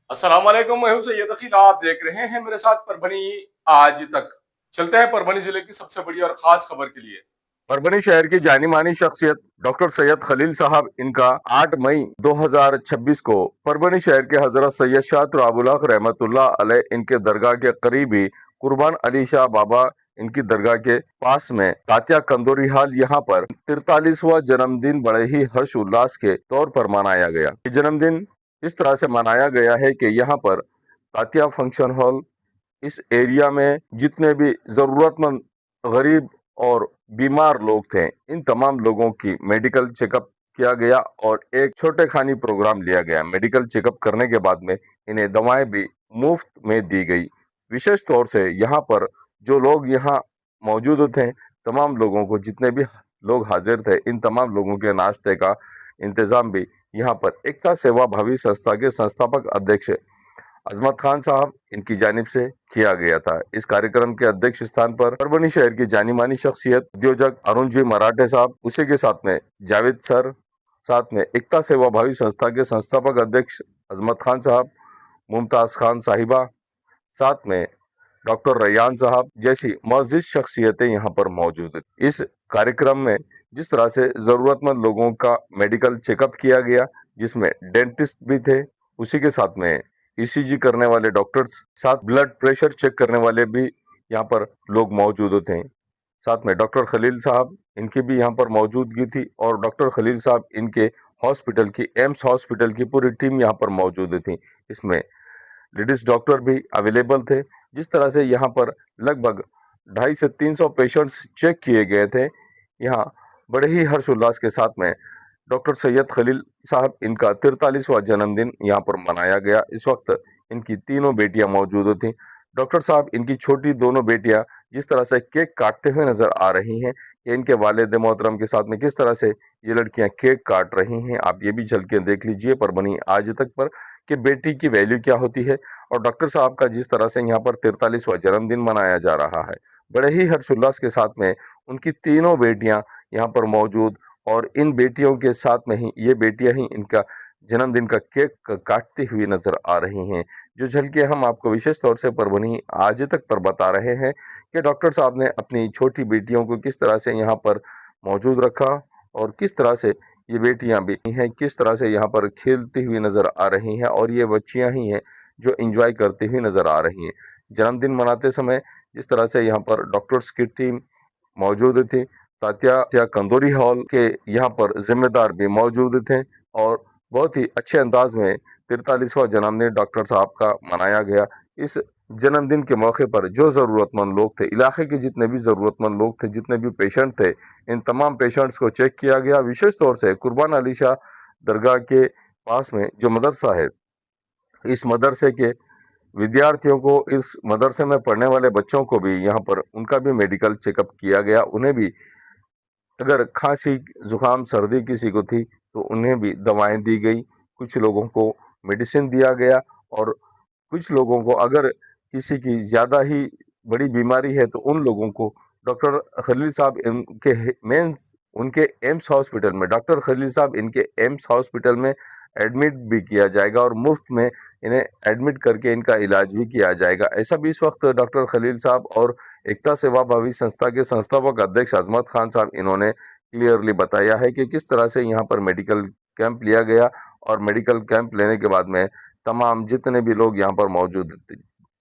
अस्सलाम वालेकुम, मैं हूं सैयद अखील। आप देख रहे हैं मेरे साथ परभनी आज तक। चलते हैं परभनी जिले की सबसे बड़ी और खास खबर के लिए। परभनी शहर की जानी मानी शख्सियत डॉक्टर सैयद खलील साहब, इनका 8 मई 2026 को परभनी शहर के हजरत सैयद शाह तुराबुल हक रहमतुल्लाह अलैह इनके दरगाह के करीब ही कुर्बान अली शाह बाबा इनकी दरगाह के पास में तात्या कंदोरी हाल यहाँ पर 43वां जन्मदिन बड़े ही हर्ष उल्लास के तौर पर मनाया गया। ये जन्मदिन इस तरह से मनाया गया है कि यहाँ पर तात्या फंक्शन हॉल, इस एरिया में जितने भी जरूरतमंद, गरीब और बीमार लोग थे, इन तमाम लोगों की मेडिकल चेकअप किया गया और एक छोटे खानी प्रोग्राम लिया गया। मेडिकल चेकअप करने के बाद में इन्हें दवाएं भी मुफ्त में दी गई। विशेष तौर से यहाँ पर जो लोग यहाँ मौजूद थे, तमाम लोगों को, जितने भी लोग हाजिर थे, इन तमाम लोगों के नाश्ते का इंतजाम भी यहाँ पर एकता सेवा भावी संस्था के संस्थापक अध्यक्ष अजमत खान साहब इनकी जानिब से किया गया था। इस कार्यक्रम के अध्यक्ष स्थान पर परभनी शहर की जानी मानी शख्सियत उद्योजक अरुण जी मराठे साहब, उसी के साथ में जावेद सर, साथ में एकता सेवा भावी संस्था के संस्थापक अध्यक्ष अजमत खान साहब, मुमताज खान साहिबा, साथ में डॉक्टर रैयान साहब जैसी मौजूद शख्सियतें यहाँ पर मौजूद है। इस कार्यक्रम में जिस तरह से जरूरतमंद लोगों का मेडिकल चेकअप किया गया, जिसमें डेंटिस्ट भी थे, उसी के साथ में ईसीजी करने वाले डॉक्टर्स, साथ ब्लड प्रेशर चेक करने वाले भी यहाँ पर लोग मौजूद थे। साथ में डॉक्टर खलील साहब, इनकी भी यहाँ पर मौजूदगी थी और डॉक्टर खलील साहब इनके हॉस्पिटल की, एम्स हॉस्पिटल की पूरी टीम यहाँ पर मौजूद थी। इसमें लेडीज डॉक्टर भी अवेलेबल थे। जिस तरह से यहाँ पर लगभग 250 से 300 पेशेंट्स चेक किए गए थे। यहाँ बड़े ही हर्षोल्लास के साथ में डॉक्टर सैयद खलील साहब इनका 43वां जन्मदिन यहाँ पर मनाया गया। इस वक्त इनकी तीनों बेटियां मौजूद थीं। डॉक्टर साहब इनकी छोटी दोनों बेटियां जिस तरह से केक काटते हुए नजर आ रही हैं, कि इनके वालिद मोहतरम के साथ में किस तरह से ये लड़कियां केक काट रही हैं, आप ये भी झलके देख लीजिए परभनी आज तक पर, कि बेटी की वैल्यू क्या होती है। और डॉक्टर साहब का जिस तरह से यहाँ पर 43वां जन्मदिन मनाया जा रहा है, बड़े ही हर्षोल्लास के साथ में उनकी तीनों बेटियां यहाँ पर मौजूद, और इन बेटियों के साथ में ही ये बेटियां ही इनका जन्मदिन का केक काटती हुई नजर आ रही हैं। जो झलके हम आपको विशेष तौर से परभनी आज तक पर बता रहे हैं कि डॉक्टर साहब ने अपनी छोटी बेटियों को किस तरह से यहाँ पर मौजूद रखा और किस तरह से ये बेटियां भी हैं, किस तरह से यहाँ पर खेलती हुई नजर आ रही हैं, और ये बच्चियां ही हैं जो एंजॉय करती हुई नजर आ रही हैं। जन्मदिन मनाते समय जिस तरह से यहाँ पर डॉक्टर्स की टीम मौजूद थी, तात्या कंदोरी हॉल के यहाँ पर जिम्मेदार भी मौजूद थे, और बहुत ही अच्छे अंदाज में 43वां जन्मदिन डॉक्टर साहब का मनाया गया। इस जन्मदिन के मौके पर जो ज़रूरतमंद लोग थे, इलाके के जितने भी ज़रूरतमंद लोग थे, जितने भी पेशेंट थे, इन तमाम पेशेंट्स को चेक किया गया। विशेष तौर से कुर्बान अली शाह दरगाह के पास में जो मदरसा है, इस मदरसे के विद्यार्थियों को, इस मदरसे में पढ़ने वाले बच्चों को भी यहाँ पर उनका भी मेडिकल चेकअप किया गया। उन्हें भी अगर खांसी, जुकाम, सर्दी किसी को थी तो उन्हें भी दवाएं दी गई। कुछ लोगों को मेडिसिन दिया गया, और कुछ लोगों को अगर किसी की ज़्यादा ही बड़ी बीमारी है तो उन लोगों को डॉक्टर खलील साहब इनके मेन उनके एम्स हॉस्पिटल में, डॉक्टर खलील साहब इनके एम्स हॉस्पिटल में एडमिट भी किया जाएगा, और मुफ्त में इन्हें एडमिट करके इनका इलाज भी किया जाएगा। ऐसा भी इस वक्त डॉक्टर खलील साहब और एकता सेवा भावी संस्था के संस्थापक अध्यक्ष अजमत खान साहब इन्होंने क्लियरली बताया है कि किस तरह से यहाँ पर मेडिकल कैंप लिया गया, और मेडिकल कैंप लेने के बाद में तमाम जितने भी लोग यहाँ पर मौजूद थे,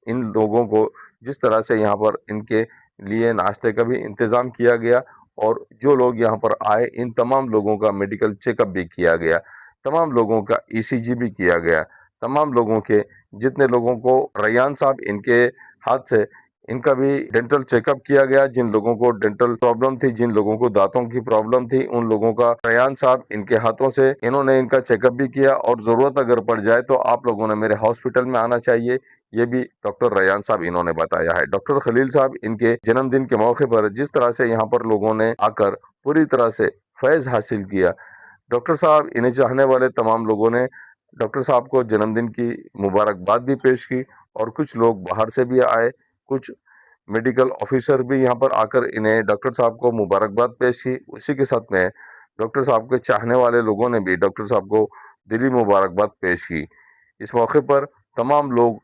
इन लोगों को जिस तरह से यहाँ पर इनके लिए नाश्ते का भी इंतज़ाम किया गया, और जो लोग यहाँ पर आए इन तमाम लोगों का मेडिकल चेकअप भी किया गया, तमाम लोगों का ईसीजी भी किया गया, तमाम लोगों के, जितने लोगों को रैयान साहब इनके हाथ से इनका भी डेंटल चेकअप किया गया। जिन लोगों को डेंटल प्रॉब्लम थी, जिन लोगों को दांतों की प्रॉब्लम थी, उन लोगों का रैयान साहब इनके हाथों से इन्होंने इनका चेकअप भी किया, और ज़रूरत अगर पड़ जाए तो आप लोगों ने मेरे हॉस्पिटल में आना चाहिए, ये भी डॉक्टर रैयान साहब इन्होंने बताया है। डॉक्टर खलील साहब इनके जन्मदिन के मौके पर जिस तरह से यहाँ पर लोगों ने आकर पूरी तरह से फैज़ हासिल किया, डॉक्टर साहब इन्हें चाहने वाले तमाम लोगों ने डॉक्टर साहब को जन्मदिन की मुबारकबाद भी पेश की, और कुछ लोग बाहर से भी आए, कुछ मेडिकल ऑफिसर भी यहाँ पर आकर इन्हें, डॉक्टर साहब को मुबारकबाद पेश की। उसी के साथ में डॉक्टर साहब के चाहने वाले लोगों ने भी डॉक्टर साहब को दिली मुबारकबाद पेश की। इस मौके पर तमाम लोग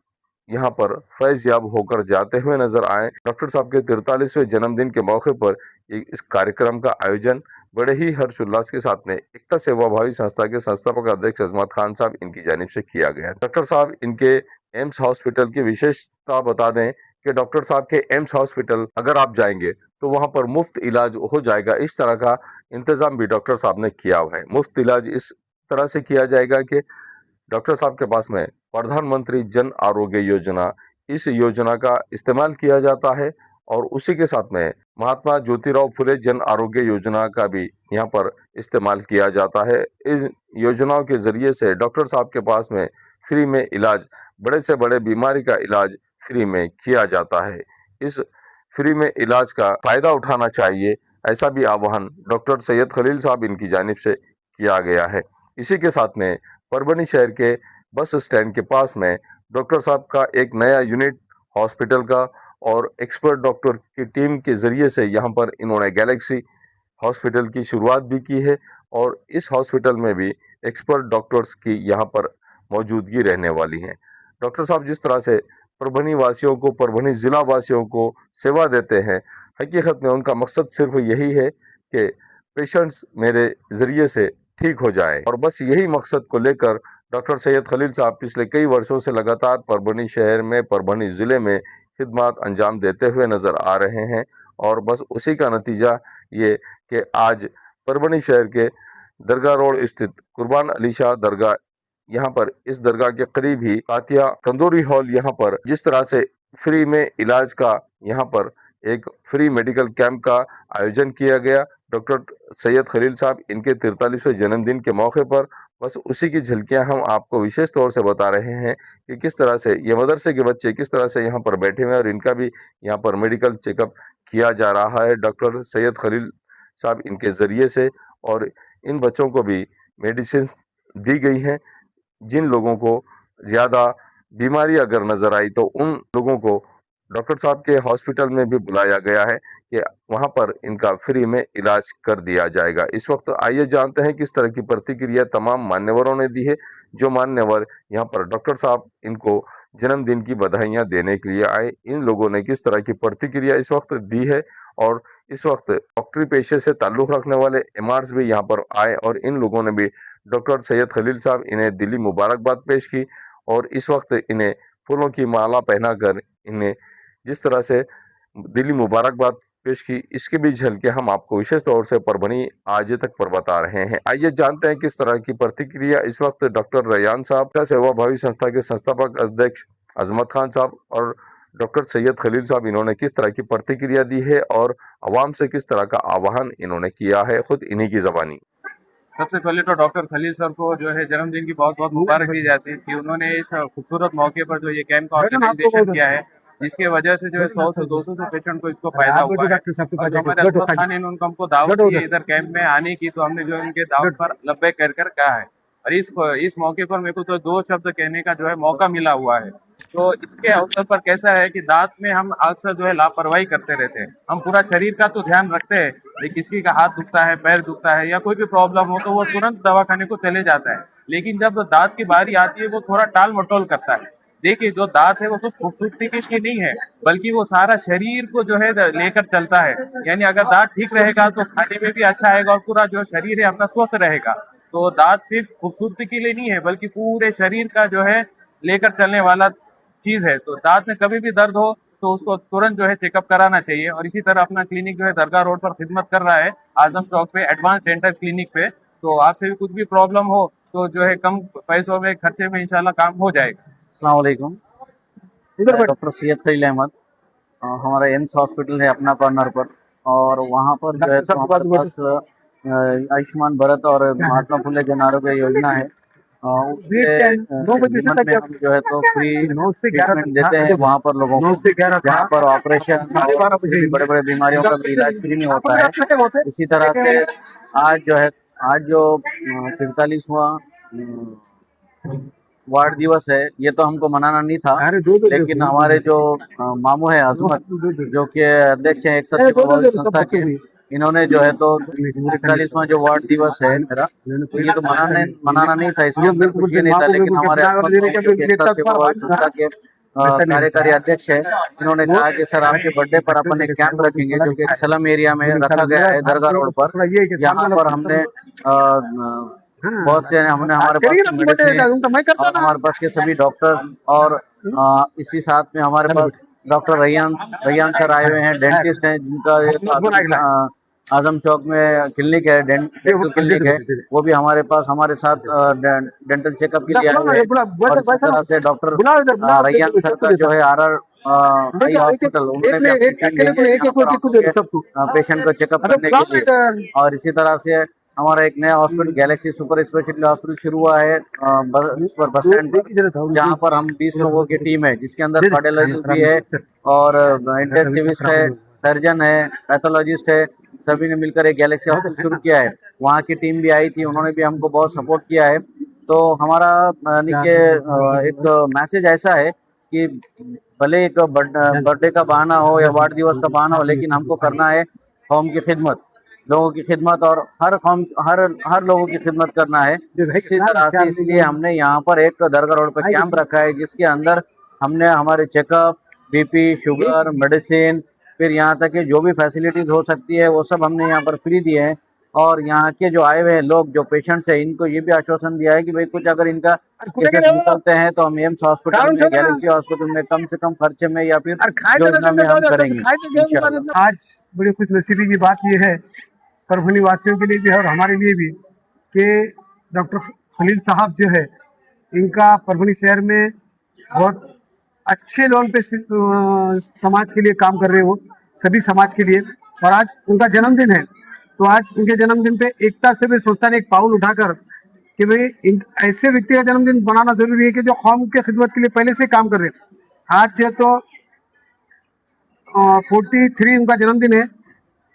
यहाँ पर फैज याब होकर जाते हुए नजर आए। डॉक्टर साहब के 43वें जन्मदिन के मौके पर इस कार्यक्रम का आयोजन बड़े ही हर्षोल्लास के साथ में एकता सेवा भावी संस्था के संस्थापक अध्यक्ष अजमत खान साहब इनकी जानिब से किया गया। डॉक्टर साहब इनके एम्स हॉस्पिटल की विशेषता बता दें कि डॉक्टर साहब के एम्स हॉस्पिटल अगर आप जाएंगे तो वहां पर मुफ्त इलाज हो जाएगा। इस तरह का इंतजाम भी डॉक्टर साहब ने किया हुआ है। मुफ्त इलाज इस तरह से किया जाएगा कि डॉक्टर साहब के पास में प्रधानमंत्री जन आरोग्य योजना, इस योजना का इस्तेमाल किया जाता है और उसी के साथ में महात्मा ज्योतिराव फुले जन आरोग्य योजना का भी यहाँ पर इस्तेमाल किया जाता है। इस योजनाओं के जरिए से डॉक्टर साहब के पास में फ्री में इलाज, बड़े से बड़े बीमारी का इलाज फ्री में किया जाता है। इस फ्री में इलाज का फायदा उठाना चाहिए, ऐसा भी आह्वान डॉक्टर सैयद खलील साहब इनकी जानिब से किया गया है। इसी के साथ में परभनी शहर के बस स्टैंड के पास में डॉक्टर साहब का एक नया यूनिट हॉस्पिटल का और एक्सपर्ट डॉक्टर की टीम के जरिए से यहाँ पर इन्होंने गैलेक्सी हॉस्पिटल की शुरुआत भी की है और इस हॉस्पिटल में भी एक्सपर्ट डॉक्टर्स की यहाँ पर मौजूदगी रहने वाली है। डॉक्टर साहब जिस तरह से परभनी वासियों को, परभनी जिला वासियों को सेवा देते हैं, हकीकत में उनका मकसद सिर्फ यही है कि पेशेंट्स मेरे जरिए से ठीक हो जाए और बस यही मकसद को लेकर डॉक्टर सैयद खलील साहब पिछले कई वर्षों से लगातार परभनी शहर में, परभनी जिले में खिदमत अंजाम देते हुए नजर आ रहे हैं और बस उसी का नतीजा ये कि आज परभनी शहर के दरगाह रोड स्थित कुर्बान अली शाह दरगाह, यहाँ पर इस दरगाह के करीब ही कातिया कंदूरी हॉल, यहाँ पर जिस तरह से फ्री में इलाज का यहाँ पर एक फ्री मेडिकल कैंप का आयोजन किया गया डॉक्टर सैयद खलील साहब इनके 43वें जन्मदिन के मौके पर, बस उसी की झलकियां हम आपको विशेष तौर से बता रहे हैं कि किस तरह से ये मदरसे के बच्चे किस तरह से यहाँ पर बैठे हुए हैं और इनका भी यहाँ पर मेडिकल चेकअप किया जा रहा है डॉक्टर सैयद खलील साहब इनके जरिए से। और इन बच्चों को भी मेडिसिन दी गई हैं। जिन लोगों को ज़्यादा बीमारी अगर नज़र आई तो उन लोगों को डॉक्टर साहब के हॉस्पिटल में भी बुलाया गया है कि वहां पर इनका फ्री में इलाज कर दिया जाएगा। इस वक्त आइए जानते हैं किस तरह की प्रतिक्रिया तमाम मान्यवरों ने दी है। जो मान्यवर यहाँ पर डॉक्टर साहब इनको जन्मदिन की बधाइयाँ देने के लिए आए, इन लोगों ने किस तरह की प्रतिक्रिया इस वक्त दी है और इस वक्त डॉक्टरी पेशे से ताल्लुक़ रखने वाले इमार्स भी यहाँ पर आए और इन लोगों ने भी डॉक्टर सैयद खलील साहब इन्हें दिली मुबारकबाद पेश की और इस वक्त इन्हें फूलों की माला पहनाकर इन्हें जिस तरह से दिली मुबारकबाद पेश की, इसके भी झलके हम आपको विशेष तौर से परभनी आज तक पर बता रहे हैं। आइए जानते हैं किस तरह की प्रतिक्रिया इस वक्त डॉक्टर रैयान साहब, सेवा भावी संस्था के संस्थापक अध्यक्ष अजमत खान साहब और डॉक्टर सैयद खलील साहब इन्होंने किस तरह की प्रतिक्रिया दी है और आवाम से किस तरह का आह्वान इन्होंने किया है, खुद इन्हीं की जबानी। सबसे पहले तो डॉक्टर खलील सर को जो है जन्मदिन की बहुत बहुत मुबारक दी जाती है कि उन्होंने इस खूबसूरत मौके पर जो ये कैंप का ऑर्गेनाइजेशन किया है, जिसकी वजह से जो है 100 से 200 पेशेंट को इसको फायदा हुआ है। और जो हमारे अजमत खान ने हमको दावत दी है इधर कैंप में आने की, तो हमने जो उनके दावत पर लब्बैक कर कहा है। और इस मौके पर मेरे को तो 2 शब्द कहने का जो है मौका मिला हुआ है। तो इसके अवसर पर कैसा है कि दांत में हम अक्सर जो है लापरवाही करते रहते हैं। हम पूरा शरीर का तो ध्यान रखते हैं, लेकिन किसी का हाथ दुखता है, पैर दुखता है या कोई भी प्रॉब्लम हो तो वो तुरंत दवाखाने को चले जाता है, लेकिन जब दांत की बारी आती है वो थोड़ा टाल मटोल करता है। देखिए जो दांत है वो सिर्फ खूबसूरती के लिए नहीं है, बल्कि वो सारा शरीर को जो है लेकर चलता है। यानी अगर दांत ठीक रहेगा तो खाने में भी अच्छा आएगा और पूरा जो शरीर है अपना स्वस्थ रहेगा। तो दांत सिर्फ खूबसूरती के लिए नहीं है, बल्कि पूरे शरीर का जो है लेकर चलने वाला चीज है। तो दांत में कभी भी दर्द हो तो उसको तुरंत जो है चेकअप कराना चाहिए। और इसी तरह अपना क्लिनिक जो है दरगाह रोड पर खिदमत कर रहा है, आजम चौक पे एडवांस डेंटल क्लिनिक पे। तो आपसे भी कुछ भी प्रॉब्लम हो तो जो है कम पैसों में, खर्चे में इंशाल्लाह काम हो जाएगा। अस्सलाम वालेकुम। डॉक्टर सैयद खलील अहमद, हमारा एम्स हॉस्पिटल है अपना कॉर्नर पर, और वहाँ पर जो है हमारे पास आयुष्मान भारत और महात्मा फुले जन आरोग्य योजना है। उसके में हम जो है तो फ्री ट्रीटमेंट देते हैं वहाँ पर लोगों को, जहाँ पर ऑपरेशन बड़े बड़े बीमारियों का इलाज फ्री में होता है। इसी तरह से आज जो 43वां वार्ड दिवस है, ये तो हमको मनाना नहीं था, लेकिन हमारे जो मामू है अजमत, जो कि अध्यक्ष है एकता सेवा भावी संस्था के, इन्होंने जो है तो 41वां जो वार्ड दिवस है मेरा, तो ये तो मनाना नहीं था, इसमें अंदर कुछ ये नहीं था, लेकिन हमारे एकता सेवा संस्था के कार्यकारी अध्यक्ष है, इन्होंने कहा कि सर आपके बर्थडे पर अपन एक कैंप रखेंगे जो कि सलम एरिया में रखा गया है, दरगाह रोड पर। यहाँ पर हमने बहुत से हमने हमारे पास मेडिसिन और हमारे पास के सभी डॉक्टर्स और इसी साथ में हमारे पास डॉक्टर रैयान सर आए हुए हैं, डेंटिस्ट हैं जिनका आजम चौक में क्लिनिक है, डेंटल क्लिनिक है, वो भी हमारे पास हमारे साथ डेंटल चेकअप के लिए आए हुए हैं। और इस तरह से डॉक्टर रैयान सर का जो है RR आई हॉस्पिटल, उन्होंने पेशेंट को चेकअप करने के लिए। और इसी तरह से हमारा एक नया hospital Galaxy super speciality hospital शुरू हुआ है बस स्टैंड पर, जहाँ पर हम 20 लोगों की टीम है, जिसके अंदर कार्डियोलॉजिस्ट भी है और इंटेंसिविस्ट है, सर्जन है, पैथोलॉजिस्ट है, सभी ने मिलकर एक गैलेक्सी हॉस्पिटल शुरू किया है। वहाँ की टीम भी आई थी, उन्होंने भी हमको बहुत सपोर्ट किया है। तो हमारा एक मैसेज ऐसा है कि भले एक बर्थडे का बहाना हो या वार्ड दिवस का बहाना हो, लेकिन हमको करना है कौम की खिदमत, लोगों की खिदमत, और हर लोगों की खिदमत करना है। इसी तरह से इसलिए हमने यहाँ पर एक दरगाह रोड पर कैंप रखा है, जिसके अंदर हमने हमारे चेकअप, BP, शुगर, मेडिसिन, फिर यहाँ तक कि जो भी फैसिलिटीज हो सकती है वो सब हमने यहाँ पर फ्री दिए हैं। और यहाँ के जो आए हुए हैं लोग, जो पेशेंट्स हैं, इनको ये भी आश्वासन दिया है कि भाई कुछ अगर इनका केसेस निकलते हैं तो हम एम्स हॉस्पिटल में, गैलेक्सी हॉस्पिटल में कम से कम खर्चे में या फिर योजना में हम करेंगे इंशाल्लाह। आज बड़ी खुशनसीबी की बात ये है परभनी वासियों के लिए भी और हमारे लिए भी कि डॉक्टर खलील साहब जो है, इनका परभनी शहर में बहुत अच्छे लेवल पे समाज के लिए काम कर रहे हो, सभी समाज के लिए। और आज उनका जन्मदिन है, तो आज उनके जन्मदिन पे एकता से भी संस्था ने एक पाउल उठाकर कि भाई ऐसे व्यक्ति का जन्मदिन बनाना जरूरी है कि जो कौम के खिदमत के लिए पहले से काम कर रहे हैं। आज जो तो 43 उनका जन्मदिन है,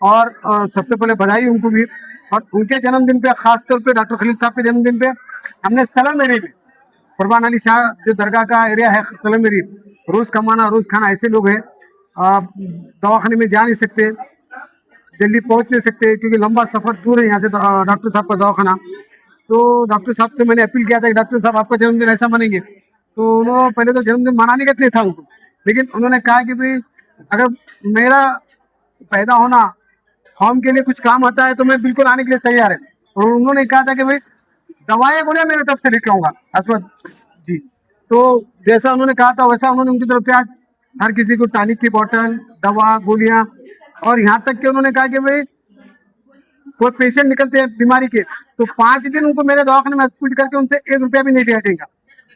और सबसे पहले बधाई उनको भी। और उनके जन्मदिन पे खास तौर पे डॉक्टर खलील साहब के जन्मदिन पे हमने सलम एरिया में, कुर्बान अली शाह जो दरगाह का एरिया है, सलम एरिया, रोज कमाना रोज खाना, ऐसे लोग हैं दवाखाने में जा नहीं सकते, जल्दी पहुंच नहीं सकते क्योंकि लंबा सफर दूर है यहाँ से डॉक्टर साहब का दवाखाना। तो डॉक्टर साहब से मैंने अपील किया था कि डॉक्टर साहब आपका जन्मदिन ऐसा मनाएंगे, तो उन्होंने पहले तो जन्मदिन मनाने का नहीं था उनको, लेकिन उन्होंने कहा कि भाई अगर मेरा पैदा होना कौम के लिए कुछ काम आता है तो मैं बिल्कुल आने के लिए तैयार है। और उन्होंने कहा था कि भाई दवाएं गोलियां मेरे तरफ से लेके आऊंगा असमत जी। तो जैसा उन्होंने कहा था वैसा उन्होंने उनकी तरफ से आज हर किसी को टॉनिक की बोतल, दवा, गोलियां, और यहाँ तक कि उन्होंने कहा कि भाई कोई पेशेंट निकलते हैं बीमारी के तो 5 दिन उनको मेरे दवाखाने में एडमिट करके उनसे 1 रुपया भी नहीं लिया जाएगा,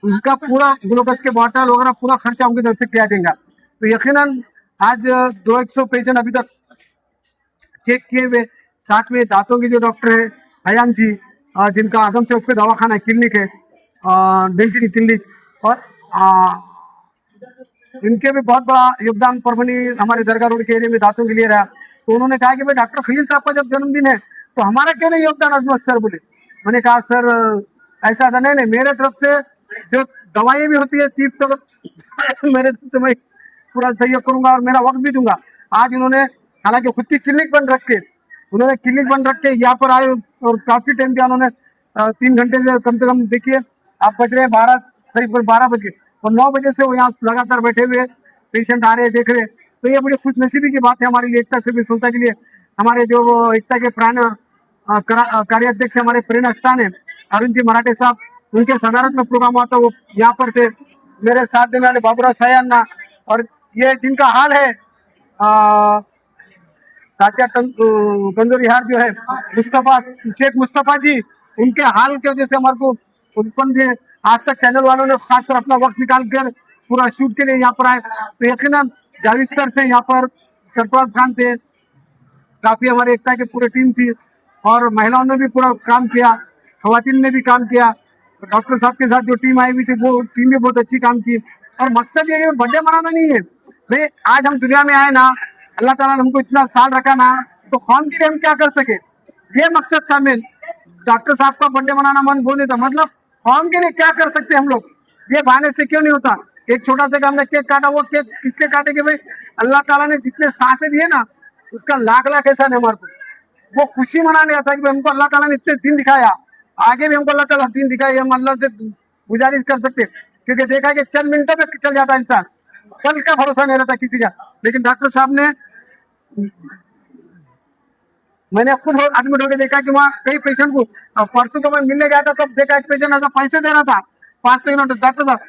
उनका पूरा ग्लूकोज के बोतल वगैरह पूरा खर्चा उनकी तरफ से किया जाएगा। तो यकीनन आज 200 पेशेंट अभी तक चेक किए हुए, साथ में दांतों के जो डॉक्टर है अयान जी, जिनका आदम चौक पे दवाखाना क्लिनिक है, डेंटल क्लिनिक, और इनके भी बहुत बड़ा योगदान परभनी हमारे दरगाह रोड के एरिया में दांतों के लिए रहा। तो उन्होंने कहा कि भाई डॉक्टर खलील साहब का जब जन्मदिन है तो हमारा क्यों नहीं योगदान अजमत सर बोले। मैंने कहा सर ऐसा था, नहीं मेरे तरफ से जो दवाई भी होती है तीप तो मेरे तरफ से मैं पूरा सहयोग करूंगा और मेरा वक्त भी दूंगा। आज उन्होंने हालांकि खुद की क्लिनिक बंद रख के यहाँ पर आए और काफी टाइम दिया उन्होंने, 3 घंटे से कम देखिए आप बज रहे हैं करीब 12 बज के, और 9 बजे से वो यहाँ लगातार बैठे हुए, पेशेंट आ रहे देख रहे। तो ये बड़ी खुशनसीबी की बात है हमारे लिए, एकता सेवी संस्था के लिए। हमारे जो एकता के प्राण कार्याध्यक्ष हमारे प्रेरणा स्थान है अरुण जी मराठे साहब, उनके सदारत में प्रोग्राम हुआ था, वो यहाँ पर थे। मेरे साथ देने वाले बाबूराव सयान्ना, और ये जिनका हाल है तात्या कंदोरी हार जो है शेख मुस्तफा जी, उनके हाल की वजह से हमारे को उत्पन्न थे। आज तक चैनल वालों ने खासकर अपना वक्त निकाल कर पूरा शूट के लिए यहाँ पर आए। तो यकीनन जावेद सर थे यहाँ पर, सरफराज खान थे, काफी हमारे एकता की पूरी टीम थी, और महिलाओं ने भी पूरा काम किया, खवातीन ने भी काम किया। डॉक्टर साहब के साथ जो टीम आई हुई थी वो टीम भी बहुत अच्छी काम की। और मकसद ये बर्थडे मनाना नहीं है भाई, आज हम दुनिया में आए ना, अल्लाह ताला ने हमको इतना साल रखा ना, तो कौम के लिए हम क्या कर सके, ये मकसद था। मेन डॉक्टर साहब का बर्थडे मनाना मन बोले था, मतलब कौम के लिए क्या कर सकते हम लोग, ये बहाने से क्यों नहीं होता। एक छोटा सा हमने केक काटा, वो केक किसलिए काटे कि भाई अल्लाह ताला ने जितने सांसें दिए ना उसका लाख एहसान है हमारे को। वो खुशी मनाने आता कि हमको अल्लाह ताला ने इतने दिन दिखाया, आगे भी हमको अल्लाह ताला दिन दिखाया, हम अल्लाह से गुजारिश कर सकते, क्योंकि देखा कि चंद मिनटों में चल जाता इंसान, कल का भरोसा नहीं रहता किसी का। लेकिन डॉक्टर साहब ने, मैंने खुद एडमिट होकर देखा कि वहाँ कई पेशेंट को, परसों तो मैं मिलने गया था तब देखा एक पेशेंट ऐसा पैसे दे रहा था 5 सेकंड, डॉक्टर साहब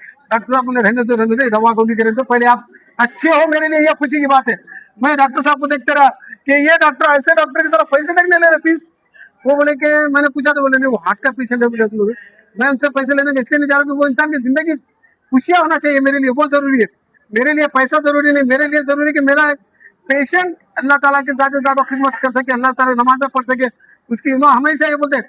बोले रहने दो दवा गोली करें, तो पहले आप अच्छे हो, मेरे लिए ये खुशी की बात है। मैं डॉक्टर साहब को देखते रहा कि ये डॉक्टर ऐसे डॉक्टर की तरह पैसे तक नहीं ले रहे फीस। वो बोले कि मैंने पूछा तो बोले नहीं वो हार्ट का पेशेंट है, बोले मैं उनसे पैसे लेने के इसलिए नहीं जा रहा हूँ, वो इंसान की जिंदगी खुशियां होना चाहिए, मेरे लिए वो जरूरी है। मेरे लिए पैसा जरूरी नहीं, मेरे लिए जरूरी कि मेरा पेशेंट अल्लाह ताला के ज्यादा से ज्यादा खिदमत कर सके, अल्लाह ताला नमाज़ पढ़ सके उसकी। हमेशा ये बोलते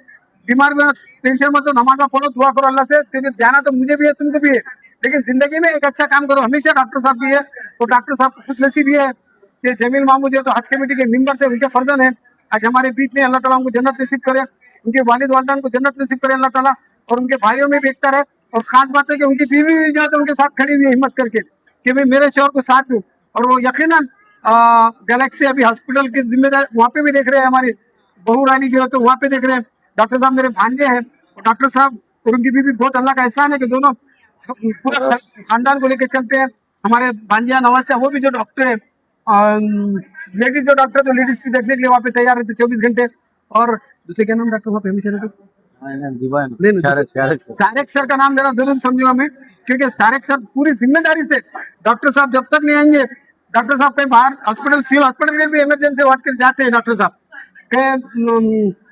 बीमार में टेंशन मत लो, नमाज़ पढ़ो, दुआ करो अल्लाह से, क्योंकि जाना तो मुझे भी है तुमको भी है, लेकिन जिंदगी में एक अच्छा काम करो। हमेशा डॉक्टर साहब भी है, तो डॉक्टर साहब खुश नसीब भी है कि जमील मामू जो तो हज कमेटी के मेंबर थे, उनके फर्जन है आज हमारे बीच में, अल्लाह ताला उनको जन्नत नसीब करे, उनके वालिद वालिदैन को जन्नत नसीब करे अल्लाह ताला, और उनके भाइयों में भी एकता रहे। और खास बात है कि उनकी बीवी भी जो है तो उनके साथ खड़ी हुई है हिम्मत करके कि भाई मेरे शोहर को साथ दूं, और वो यकीनन गैलेक्सी अभी हॉस्पिटल की जिम्मेदार वहाँ पे भी देख रहे हैं, हमारी बहू रानी जो है तो वहाँ पे देख रहे हैं। डॉक्टर साहब मेरे भांजे हैं, और डॉक्टर साहब और उनकी बीवी, बहुत अल्लाह का एहसान है कि दोनों पूरा खानदान को लेकर चलते हैं। हमारे भांजिया नवाज, वो भी जो डॉक्टर है, लेडीज जो डॉक्टर, तो लेडीज भी देखने के लिए वहाँ पे तैयार रहते 24 घंटे। और दूसरे क्या नाम डॉक्टर वहाँ पे हमेशा सारेक सर का नाम लेना जरूर समझो हमें, क्योंकि सारेक सर पूरी जिम्मेदारी से, डॉक्टर साहब जब तक नहीं आएंगे, डॉक्टर साहब कहीं बाहर हॉस्पिटल, सिविल हॉस्पिटल में भी इमरजेंसी वार्ड के जाते हैं डॉक्टर साहब,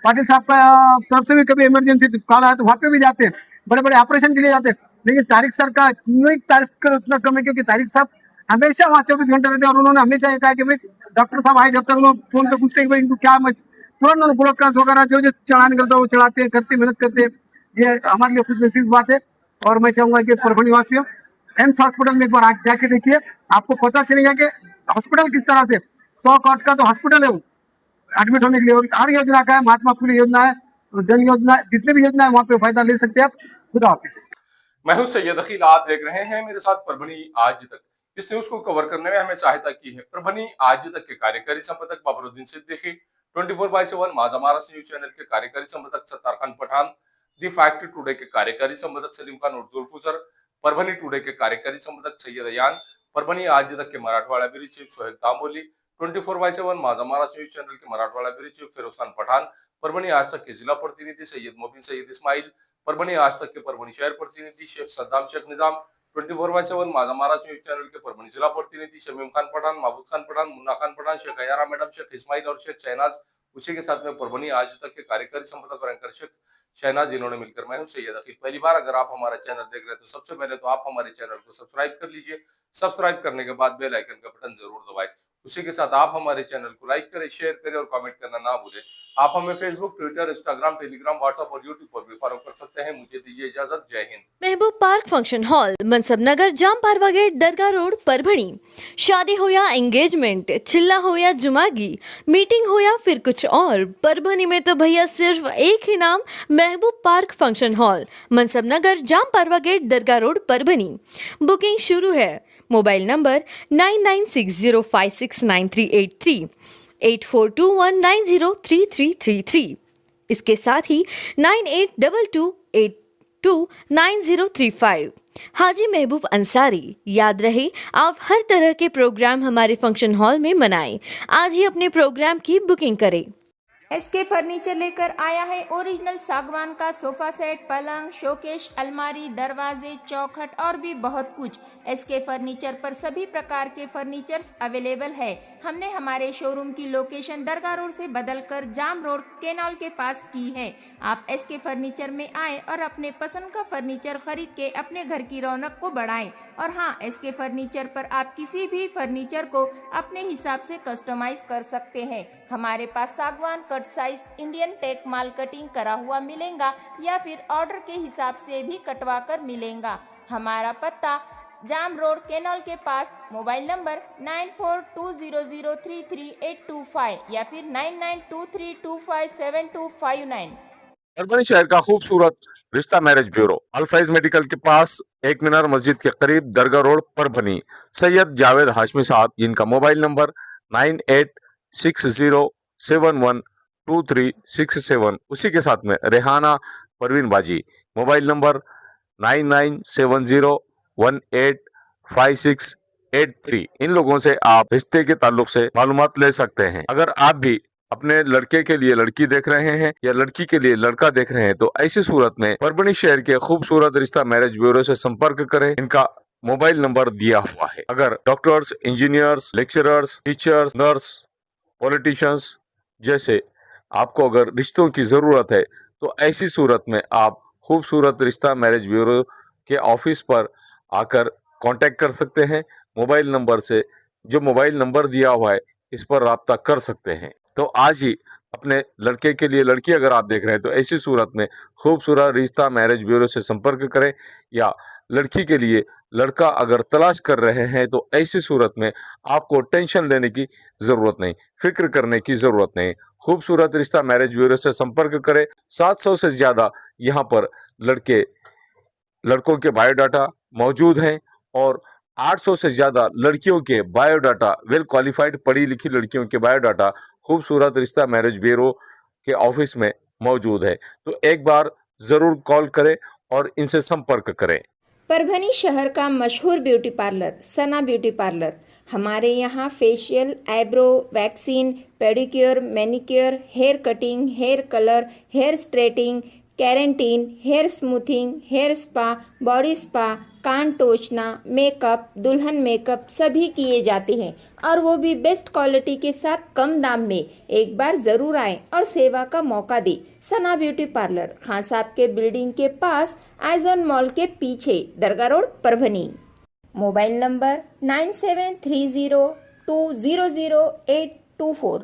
पाटिल साहब का तरफ से भी कभी इमरजेंसी कॉल आया तो वहाँ पे भी जाते हैं, बड़े बड़े ऑपरेशन के लिए जाते हैं। लेकिन तारिक सर का तारीख उतना कम है, क्योंकि तारिक साहब हमेशा वहाँ 24 घंटे रहते हैं, और उन्होंने हमेशा ये कहा कि भाई डॉक्टर साहब आए, जब तक लोग फोन पे पूछते हैं कि भाई इनको क्या, तुरंत उन्होंने ग्लूकोज वगैरह जो जो चढ़ाने करता है वो चढ़ाते हैं, करते मेहनत करते हैं। ये हमारे लिए खुश नसीब बात है। और मैं चाहूंगा कि परभणी वासियों, एम्स हॉस्पिटल में एक बार जाके देखिए, आपको पता चलेगा कि हॉस्पिटल किस तरह से 100 कॉट का तो हॉस्पिटल है वो एडमिट होने के लिए, और हर योजना का है, महात्मा फुले योजना है, जन योजना, जितने भी योजना है वहाँ पे फायदा ले सकते हैं आप। खुदा हाफिज। मैं हूं सैयद अखिल, आप देख रहे हैं मेरे साथ परभनी आज तक। इस न्यूज को कवर करने में हमें सहायता की है परभनी आज तक के कार्यकारी संपादक बाबरुद्दीन सिद्दीकी, 24/7 माझा महाराष्ट्र न्यूज चैनल के कार्यकारी संपादक Sattar Khan Pathan, the fact today के कार्यकारी संपादक सलीम खान और जुल्फुसर, परभनी टुडे के कार्यकारी संपादक सैयद अयान, परभनी आज तक के मराठवाड़ा ब्यूरो चीफ सोहेल तांबोली, 24/7 माझा महाराष्ट्र न्यूज चैनल के मराठवाड़ा ब्यूरो चीफ फिरोज खान पठान, परभनी आज तक के जिला प्रतिनिधि सैयद मोबिन सैयद इस्माइल, परभनी आज तक के परभनी शहर प्रतिनिधि शेख सद्दाम शेख निजाम, 24/7 माझा महाराष्ट्र न्यूज चैनल के परभनी जिला प्रतिनिधि शमीम खान पठान, महबूब खान पठान, मुन्ना खान पठान, शेख अयारा मैडम, शेख इस्माइल और शेख शहनाज। उसी के साथ में परभनी आज तक के कार्यकारी संपादक और एंकर शेख शहनाज, जिन्होंने मिलकर मैं हूं सैयद अखिल। पहली बार अगर आप हमारा चैनल देख रहे हैं तो सबसे पहले तो आप हमारे चैनल को सब्सक्राइब कर लीजिए, सब्सक्राइब करने के बाद बेल आइकन का बटन जरूर दबाएं। उसी के साथ आप हमारे चैनल को लाइक करें, शेयर करें और कमेंट करना ना भूलें। आप हमें Facebook, Twitter, Instagram, Telegram, WhatsApp और यूट्यूब पर भी फॉलो कर सकते हैं। मुझे दीजिए इजाजत। जय हिंद। महबूब पार्क फंक्शन हॉल, मनसब नगर, जाम पारवा गेट, दरगाह रोड, परभणी। शादी हो या एंगेजमेंट, चिल्ला हो या जुमागी, मीटिंग हो या फिर कुछ और, परभणी में तो भैया सिर्फ एक ही नाम, महबूब पार्क फंक्शन हॉल, मनसब नगर, जाम पारवा गेट, दरगाह रोड, परभणी। बुकिंग शुरू है। Mobile number 9960569383, 8421903333। इसके साथ ही 9822829035। हाजी महबूब अंसारी। याद रहे, आप हर तरह के प्रोग्राम हमारे फंक्शन हॉल में मनाएं। आज ही अपने प्रोग्राम की बुकिंग करें। एसके फर्नीचर लेकर आया है ओरिजिनल सागवान का सोफा सेट, पलंग, शोकेश, अलमारी, दरवाजे, चौखट और भी बहुत कुछ। एसके फर्नीचर पर सभी प्रकार के फर्नीचर्स अवेलेबल है। हमने हमारे शोरूम की लोकेशन दरगाह रोड से बदलकर जाम रोड केनाल के पास की है। आप एसके फर्नीचर में आए और अपने पसंद का फर्नीचर खरीद के अपने घर की रौनक को बढ़ाएं। और हाँ, एसके फर्नीचर पर आप किसी भी फर्नीचर को अपने हिसाब से कस्टमाइज कर सकते हैं। हमारे पास सागवान कट साइज इंडियन टेक माल कटिंग करा हुआ मिलेगा या फिर ऑर्डर के हिसाब से भी कटवा कर मिलेगा। हमारा पत्ता जाम रोड केनॉल के पास। मोबाइल नंबर 9420033825 या फिर 9923257259। परभनी शहर का खूबसूरत रिश्ता मैरिज ब्यूरो, अल्फाइज मेडिकल के पास, एक मीनार मस्जिद के करीब, दरगाह रोड, परभनी। सैयद जावेद हाशमी साहब, जिनका मोबाइल नंबर 986071 2367, उसी के साथ में रेहाना परवीन बाजी, मोबाइल नंबर 9970185683। इन लोगों से आप रिश्ते के ताल्लुक से मालूमात ले सकते हैं। अगर आप भी अपने लड़के के लिए लड़की देख रहे हैं या लड़की के लिए लड़का देख रहे हैं तो ऐसी सूरत में परभणी शहर के खूबसूरत रिश्ता मैरिज ब्यूरो से संपर्क करें। इनका मोबाइल नंबर दिया हुआ है। अगर doctors, engineers, lecturers, teachers, nurse, politicians जैसे आपको अगर रिश्तों की जरूरत है तो ऐसी सूरत में आप खूबसूरत रिश्ता मैरिज ब्यूरो के ऑफिस पर आकर कांटेक्ट कर सकते हैं। मोबाइल नंबर से, जो मोबाइल नंबर दिया हुआ है, इस पर राब्ता कर सकते हैं। तो आज ही अपने लड़के के लिए लड़की अगर आप देख रहे हैं तो ऐसी सूरत में खूबसूरत रिश्ता मैरिज ब्यूरो से संपर्क करें, या लड़की के लिए लड़का अगर तलाश कर रहे हैं तो ऐसी सूरत में आपको टेंशन लेने की जरूरत नहीं, फिक्र करने की जरूरत नहीं। खूबसूरत रिश्ता मैरिज ब्यूरो से संपर्क करें। 700 से ज्यादा यहाँ पर लड़कों के बायोडाटा मौजूद हैं और 800 से ज्यादा लड़कियों के बायोडाटा, वेल क्वालिफाइड पढ़ी लिखी लड़कियों के बायोडाटा खूबसूरत रिश्ता मैरिज ब्यूरो के ऑफिस में मौजूद है। तो एक बार जरूर कॉल करें और इनसे संपर्क करें। परभनी शहर का मशहूर beauty parlour Sana beauty parlour. हमारे यहाँ facial, eyebrow, waxing, pedicure, manicure, hair cutting, hair colour, hair straightening, keratin, hair smoothing, hair spa, body spa, कान टोचना, मेकअप, दुल्हन मेकअप सभी किए जाते हैं और वो भी बेस्ट क्वालिटी के साथ कम दाम में। एक बार जरूर आएं और सेवा का मौका दें। सना ब्यूटी पार्लर, खान साहब के बिल्डिंग के पास, आइजॉन मॉल के पीछे, दरगाह रोड, परभनी। Mobile number 9730200824।